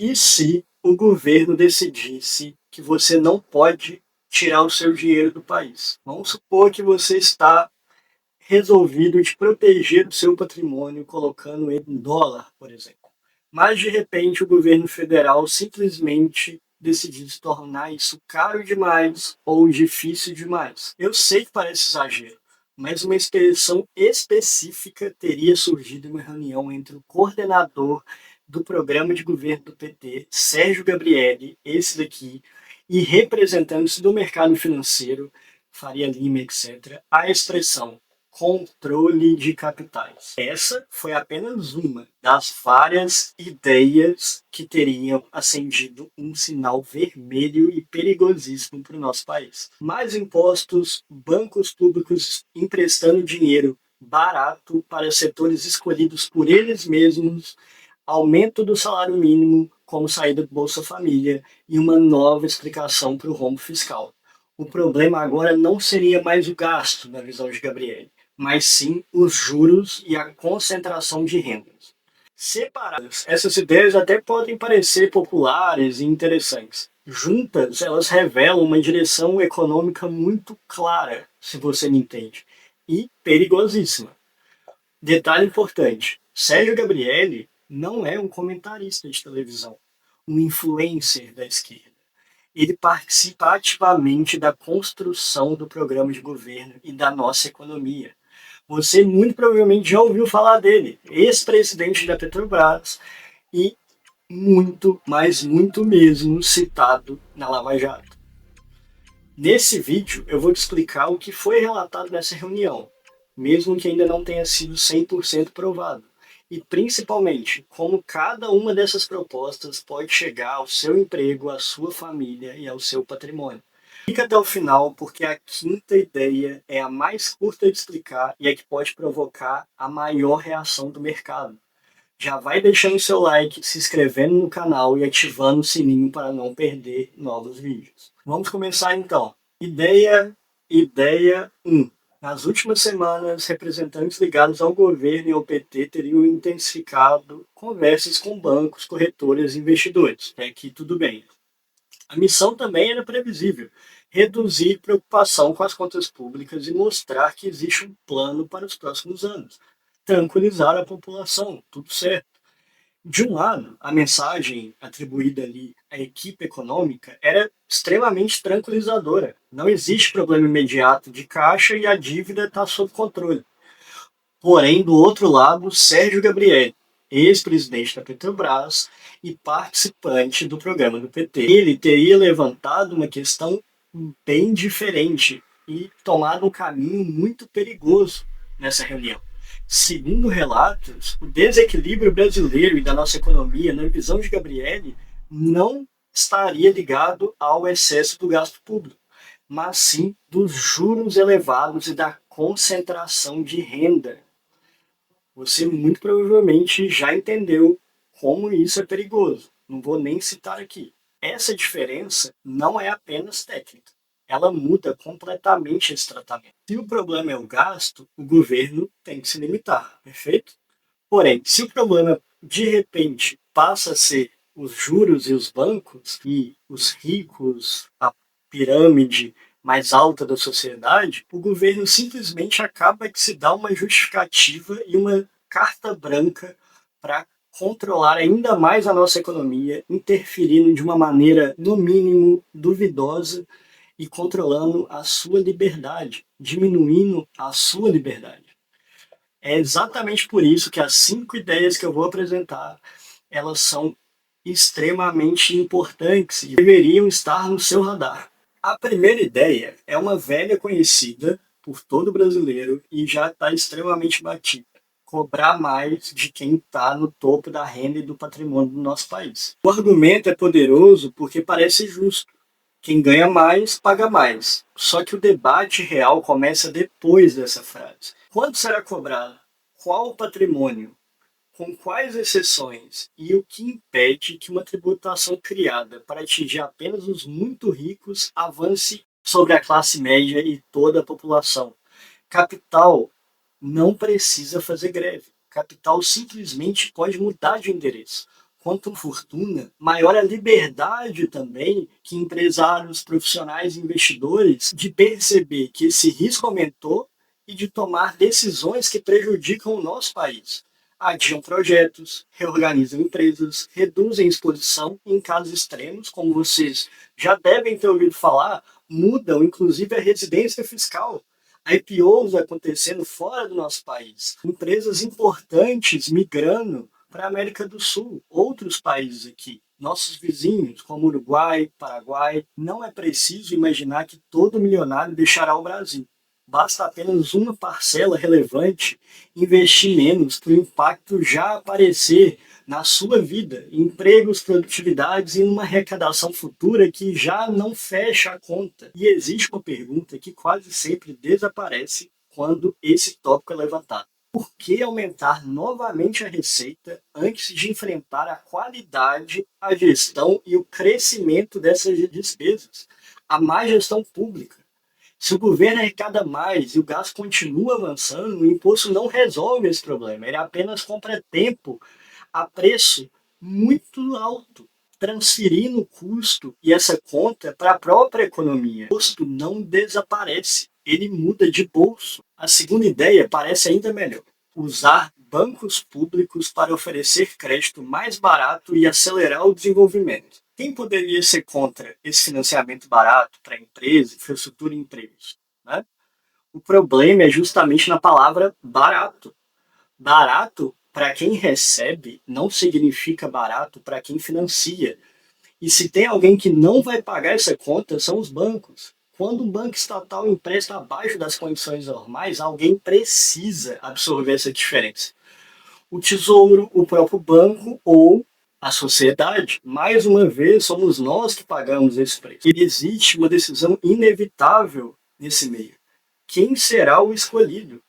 E se o governo decidisse que você não pode tirar o seu dinheiro do país? Vamos supor que você está resolvido de proteger o seu patrimônio colocando ele em dólar, por exemplo. Mas de repente o governo federal simplesmente decidiu se tornar isso caro demais ou difícil demais. Eu sei que parece exagero, mas uma expressão específica teria surgido em uma reunião entre o coordenador do programa de governo do PT, Sérgio Gabrielli, esse daqui, e representantes do mercado financeiro, Faria Lima, etc., a expressão controle de capitais. Essa foi apenas uma das várias ideias que teriam acendido um sinal vermelho e perigosíssimo para o nosso país. Mais impostos, bancos públicos emprestando dinheiro barato para setores escolhidos por eles mesmos, aumento do salário mínimo como saída do Bolsa Família e uma nova explicação para o rombo fiscal. O problema agora não seria mais o gasto, na visão de Gabriel, mas sim os juros e a concentração de rendas. Separadas, essas ideias até podem parecer populares e interessantes. Juntas, elas revelam uma direção econômica muito clara, se você me entende, e perigosíssima. Detalhe importante: Sérgio Gabrielli não é um comentarista de televisão, um influencer da esquerda. Ele participa ativamente da construção do programa de governo e da nossa economia. Você muito provavelmente já ouviu falar dele, ex-presidente da Petrobras e muito, mas muito mesmo citado na Lava Jato. Nesse vídeo eu vou te explicar o que foi relatado nessa reunião, mesmo que ainda não tenha sido 100% provado, e principalmente como cada uma dessas propostas pode chegar ao seu emprego, à sua família e ao seu patrimônio. Fica até o final, porque a quinta ideia é a mais curta de explicar e é que pode provocar a maior reação do mercado. Já vai deixando seu like, se inscrevendo no canal e ativando o sininho para não perder novos vídeos. Vamos começar então. Ideia 1. Nas últimas semanas, representantes ligados ao governo e ao PT teriam intensificado conversas com bancos, corretoras e investidores. Até aqui tudo bem. A missão também era previsível: reduzir preocupação com as contas públicas e mostrar que existe um plano para os próximos anos. Tranquilizar a população, tudo certo. De um lado, a mensagem atribuída ali à equipe econômica era extremamente tranquilizadora. Não existe problema imediato de caixa e a dívida está sob controle. Porém, do outro lado, Sérgio Gabriel, ex-presidente da Petrobras e participante do programa do PT, ele teria levantado uma questão bem diferente e tomado um caminho muito perigoso nessa reunião. Segundo relatos, o desequilíbrio brasileiro e da nossa economia, na visão de Gabriele, não estaria ligado ao excesso do gasto público, mas sim dos juros elevados e da concentração de renda. Você muito provavelmente já entendeu como isso é perigoso. Não vou nem citar aqui. Essa diferença não é apenas técnica. Ela muda completamente esse tratamento. Se o problema é o gasto, o governo tem que se limitar, perfeito? Porém, se o problema de repente passa a ser os juros e os bancos e os ricos, a pirâmide mais alta da sociedade, o governo simplesmente acaba de se dar uma justificativa e uma carta branca para controlar ainda mais a nossa economia, interferindo de uma maneira, no mínimo, duvidosa e controlando a sua liberdade, diminuindo a sua liberdade. É exatamente por isso que as 5 ideias que eu vou apresentar, elas são extremamente importantes e deveriam estar no seu radar. A primeira ideia é uma velha conhecida por todo brasileiro e já está extremamente batida: cobrar mais de quem está no topo da renda e do patrimônio do nosso país. O argumento é poderoso porque parece justo. Quem ganha mais, paga mais. Só que o debate real começa depois dessa frase. Quanto será cobrado? Qual o patrimônio? Com quais exceções? E o que impede que uma tributação criada para atingir apenas os muito ricos avance sobre a classe média e toda a população? Capital não precisa fazer greve. Capital simplesmente pode mudar de endereço. quanto fortuna, maior a liberdade também que empresários, profissionais e investidores de perceber que esse risco aumentou e de tomar decisões que prejudicam o nosso país. Adiam projetos, reorganizam empresas, reduzem exposição e, em casos extremos, como vocês já devem ter ouvido falar, mudam inclusive a residência fiscal. IPOs acontecendo fora do nosso país, empresas importantes migrando para a América do Sul, outros países aqui, nossos vizinhos, como Uruguai, Paraguai. Não é preciso imaginar que todo milionário deixará o Brasil. Basta apenas uma parcela relevante investir menos para o impacto já aparecer na sua vida, em empregos, produtividades e numa arrecadação futura que já não fecha a conta. E existe uma pergunta que quase sempre desaparece quando esse tópico é levantado. Por que aumentar novamente a receita antes de enfrentar a qualidade, a gestão e o crescimento dessas despesas? A má gestão pública. Se o governo arrecada mais e o gasto continua avançando, o imposto não resolve esse problema. Ele apenas compra tempo a preço muito alto, transferindo o custo e essa conta para a própria economia. O custo não desaparece, ele muda de bolso. A segunda ideia parece ainda melhor: usar bancos públicos para oferecer crédito mais barato e acelerar o desenvolvimento. Quem poderia ser contra esse financiamento barato para empresas, infraestrutura e empregos? Né? O problema é justamente na palavra barato. Barato para quem recebe não significa barato para quem financia. E se tem alguém que não vai pagar essa conta, são os bancos. Quando um banco estatal empresta abaixo das condições normais, alguém precisa absorver essa diferença. O tesouro, o próprio banco ou a sociedade. Mais uma vez, somos nós que pagamos esse preço. E existe uma decisão inevitável nesse meio. Quem será o escolhido?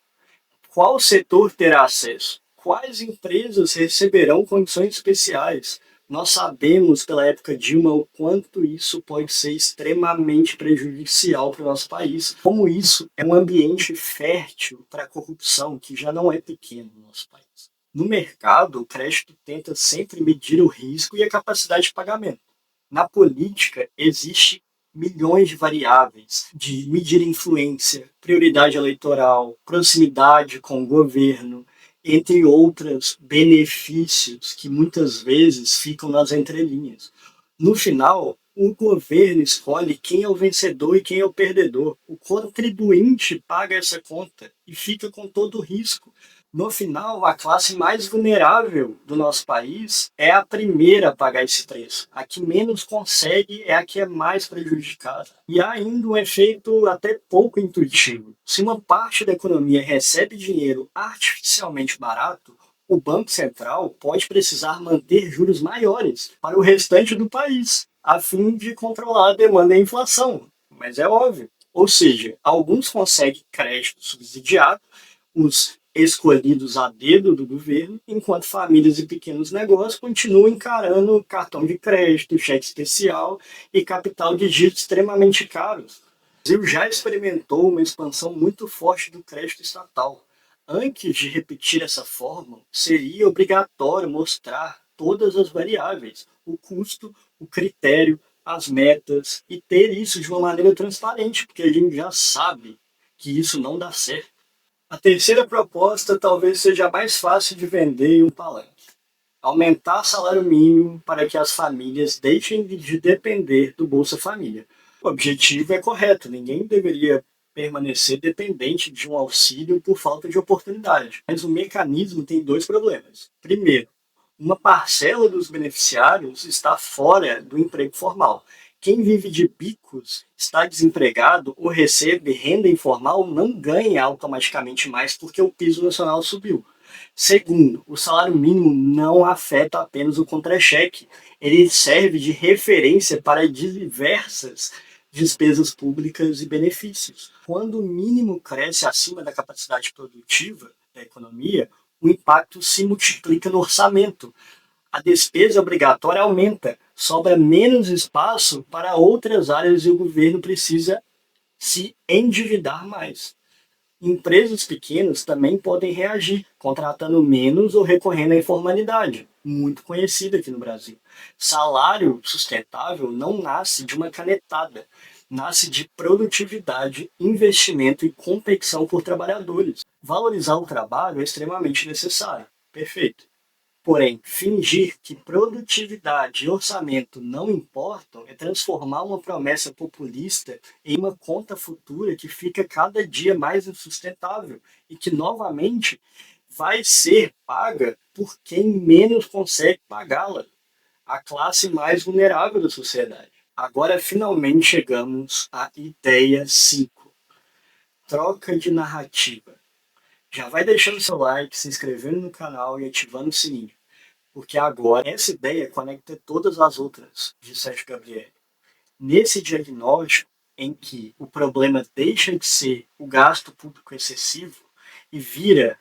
Qual setor terá acesso? Quais empresas receberão condições especiais? Nós sabemos, pela época Dilma, o quanto isso pode ser extremamente prejudicial para o nosso país. Como isso é um ambiente fértil para a corrupção, que já não é pequeno no nosso país. No mercado, o crédito tenta sempre medir o risco e a capacidade de pagamento. Na política, existe milhões de variáveis de medir influência, prioridade eleitoral, proximidade com o governo, entre outros benefícios que muitas vezes ficam nas entrelinhas. No final, o governo escolhe quem é o vencedor e quem é o perdedor. O contribuinte paga essa conta e fica com todo o risco. No final, a classe mais vulnerável do nosso país é a primeira a pagar esse preço. A que menos consegue é a que é mais prejudicada. E há ainda um efeito até pouco intuitivo. Se uma parte da economia recebe dinheiro artificialmente barato, o Banco Central pode precisar manter juros maiores para o restante do país, a fim de controlar a demanda e a inflação. Mas é óbvio. Ou seja, alguns conseguem crédito subsidiado, os escolhidos a dedo do governo, enquanto famílias e pequenos negócios continuam encarando cartão de crédito, cheque especial e capital de giro extremamente caros. O Brasil já experimentou uma expansão muito forte do crédito estatal. Antes de repetir essa fórmula, seria obrigatório mostrar todas as variáveis, o custo, o critério, as metas, e ter isso de uma maneira transparente, porque a gente já sabe que isso não dá certo. A terceira proposta talvez seja a mais fácil de vender em um palanque: aumentar o salário mínimo para que as famílias deixem de depender do Bolsa Família. O objetivo é correto, ninguém deveria permanecer dependente de um auxílio por falta de oportunidade. Mas o mecanismo tem dois problemas. Primeiro, uma parcela dos beneficiários está fora do emprego formal. Quem vive de bicos, está desempregado ou recebe renda informal não ganha automaticamente mais porque o piso nacional subiu. Segundo, o salário mínimo não afeta apenas o contra-cheque. Ele serve de referência para diversas despesas públicas e benefícios. Quando o mínimo cresce acima da capacidade produtiva da economia, o impacto se multiplica no orçamento. A despesa obrigatória aumenta, sobra menos espaço para outras áreas e o governo precisa se endividar mais. Empresas pequenas também podem reagir, contratando menos ou recorrendo à informalidade, muito conhecida aqui no Brasil. Salário sustentável não nasce de uma canetada, nasce de produtividade, investimento e competição por trabalhadores. Valorizar o trabalho é extremamente necessário. Perfeito. Porém, fingir que produtividade e orçamento não importam é transformar uma promessa populista em uma conta futura que fica cada dia mais insustentável e que, novamente, vai ser paga por quem menos consegue pagá-la, a classe mais vulnerável da sociedade. Agora, finalmente, chegamos à ideia 5: troca de narrativa. Já vai deixando seu like, se inscrevendo no canal e ativando o sininho, porque agora essa ideia conecta todas as outras de Sérgio Gabriel. Nesse diagnóstico em que o problema deixa de ser o gasto público excessivo e vira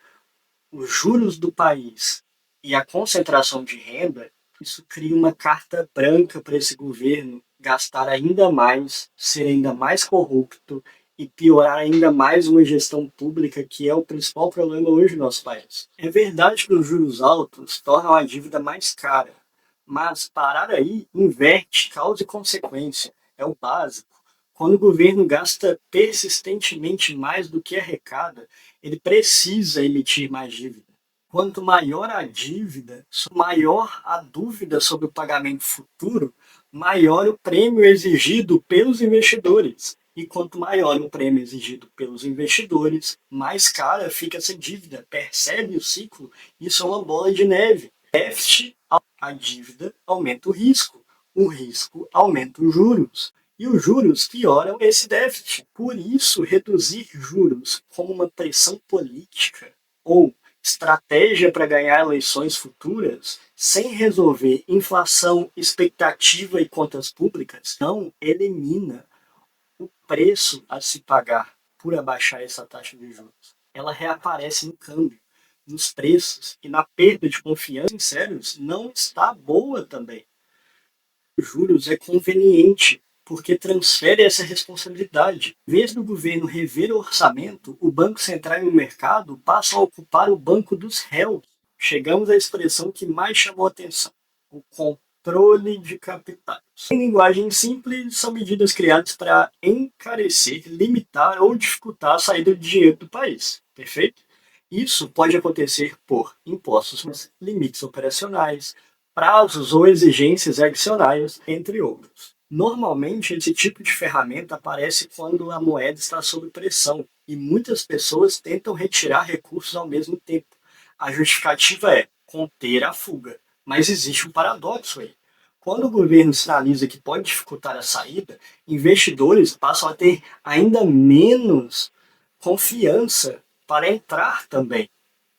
os juros do país e a concentração de renda, isso cria uma carta branca para esse governo gastar ainda mais, ser ainda mais corrupto e piorar ainda mais uma gestão pública que é o principal problema hoje no nosso país. É verdade que os juros altos tornam a dívida mais cara, mas parar aí inverte causa e consequência, é o básico. Quando o governo gasta persistentemente mais do que arrecada, ele precisa emitir mais dívida. Quanto maior a dívida, maior a dúvida sobre o pagamento futuro, maior o prêmio exigido pelos investidores. E quanto maior o prêmio exigido pelos investidores, mais cara fica essa dívida. Percebe o ciclo? Isso é uma bola de neve. Déficit, a dívida aumenta o risco aumenta os juros. E os juros pioram esse déficit. Por isso, reduzir juros como uma pressão política ou estratégia para ganhar eleições futuras, sem resolver inflação, expectativa e contas públicas, não elimina o preço a se pagar por abaixar essa taxa de juros. Ela reaparece no câmbio, nos preços e na perda de confiança em sérios não está boa também. Os juros é conveniente, porque transfere essa responsabilidade. Em vez do governo rever o orçamento, o Banco Central e o mercado passam a ocupar o banco dos réus. Chegamos à expressão que mais chamou a atenção: o controle de capitais. Em linguagem simples, são medidas criadas para encarecer, limitar ou dificultar a saída de dinheiro do país. Perfeito? Isso pode acontecer por impostos, limites operacionais, prazos ou exigências adicionais, entre outros. Normalmente, esse tipo de ferramenta aparece quando a moeda está sob pressão e muitas pessoas tentam retirar recursos ao mesmo tempo. A justificativa é conter a fuga, mas existe um paradoxo aí. Quando o governo sinaliza que pode dificultar a saída, investidores passam a ter ainda menos confiança para entrar também.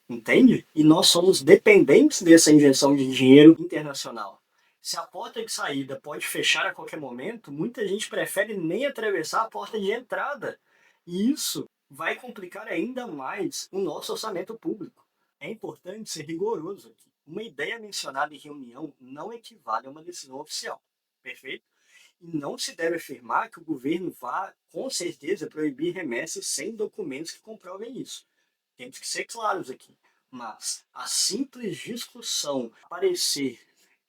Entende? E nós somos dependentes dessa injeção de dinheiro internacional. Se a porta de saída pode fechar a qualquer momento, muita gente prefere nem atravessar a porta de entrada. E isso vai complicar ainda mais o nosso orçamento público. É importante ser rigoroso aqui. Uma ideia mencionada em reunião não equivale a uma decisão oficial. Perfeito? E não se deve afirmar que o governo vá, com certeza, proibir remessas sem documentos que comprovem isso. Temos que ser claros aqui. Mas a simples discussão aparecer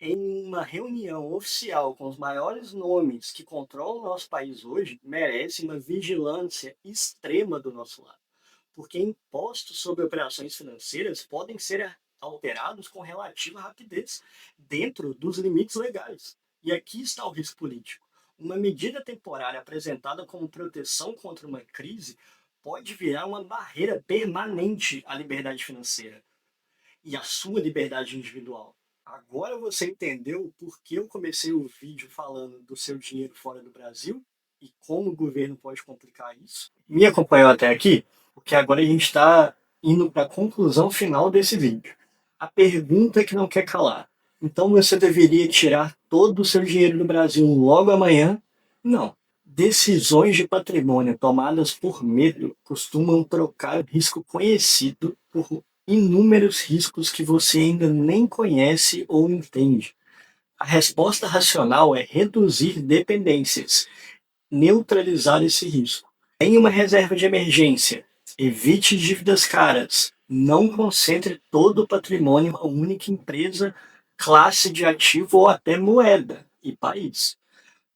em uma reunião oficial com os maiores nomes que controlam o nosso país hoje merece uma vigilância extrema do nosso lado. Porque impostos sobre operações financeiras podem ser alterados com relativa rapidez, dentro dos limites legais. E aqui está o risco político. Uma medida temporária apresentada como proteção contra uma crise pode virar uma barreira permanente à liberdade financeira e à sua liberdade individual. Agora você entendeu por que eu comecei o vídeo falando do seu dinheiro fora do Brasil e como o governo pode complicar isso? Me acompanhou até aqui? Porque agora a gente está indo para a conclusão final desse vídeo. A pergunta que não quer calar. Então você deveria tirar todo o seu dinheiro do Brasil logo amanhã? Não. Decisões de patrimônio tomadas por medo costumam trocar risco conhecido por inúmeros riscos que você ainda nem conhece ou entende. A resposta racional é reduzir dependências, neutralizar esse risco. Tenha uma reserva de emergência, Evite dívidas caras. Não concentre todo o patrimônio em uma única empresa, classe de ativo ou até moeda e país.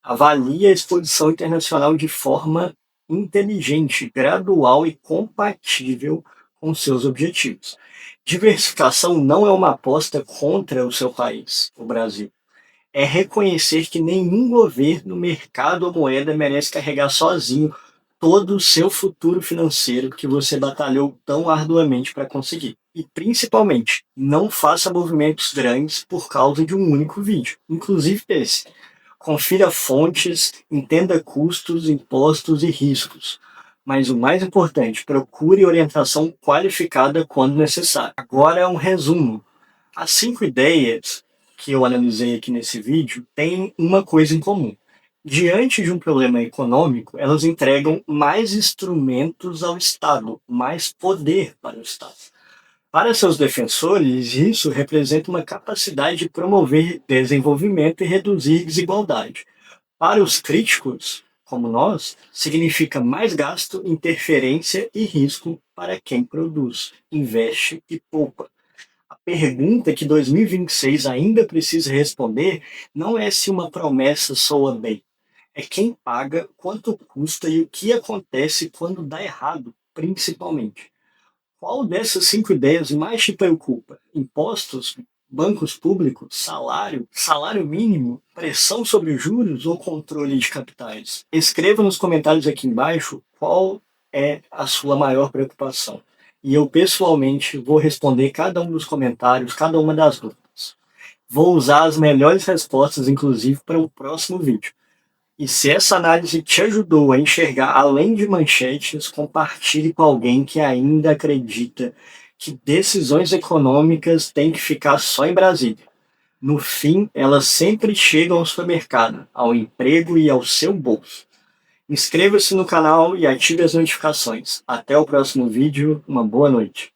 Avalie a exposição internacional de forma inteligente, gradual e compatível com seus objetivos. Diversificação não é uma aposta contra o seu país, o Brasil. É reconhecer que nenhum governo, mercado ou moeda merece carregar sozinho todo o seu futuro financeiro que você batalhou tão arduamente para conseguir. E, principalmente, não faça movimentos grandes por causa de um único vídeo, inclusive esse. Confira fontes, entenda custos, impostos e riscos. Mas o mais importante, procure orientação qualificada quando necessário. Agora é um resumo. As 5 ideias que eu analisei aqui nesse vídeo têm uma coisa em comum. Diante de um problema econômico, elas entregam mais instrumentos ao Estado, mais poder para o Estado. Para seus defensores, isso representa uma capacidade de promover desenvolvimento e reduzir desigualdade. Para os críticos, como nós, significa mais gasto, interferência e risco para quem produz, investe e poupa. A pergunta que 2026 ainda precisa responder não é se uma promessa soa bem, é quem paga, quanto custa e o que acontece quando dá errado, principalmente. Qual dessas 5 ideias mais te preocupa? Impostos, bancos públicos, salário mínimo, pressão sobre os juros ou controle de capitais? Escreva nos comentários aqui embaixo qual é a sua maior preocupação. E eu pessoalmente vou responder cada um dos comentários, cada uma das dúvidas. Vou usar as melhores respostas, inclusive, para o próximo vídeo. E se essa análise te ajudou a enxergar além de manchetes, compartilhe com alguém que ainda acredita que decisões econômicas têm que ficar só em Brasília. No fim, elas sempre chegam ao supermercado, ao emprego e ao seu bolso. Inscreva-se no canal e ative as notificações. Até o próximo vídeo. Uma boa noite.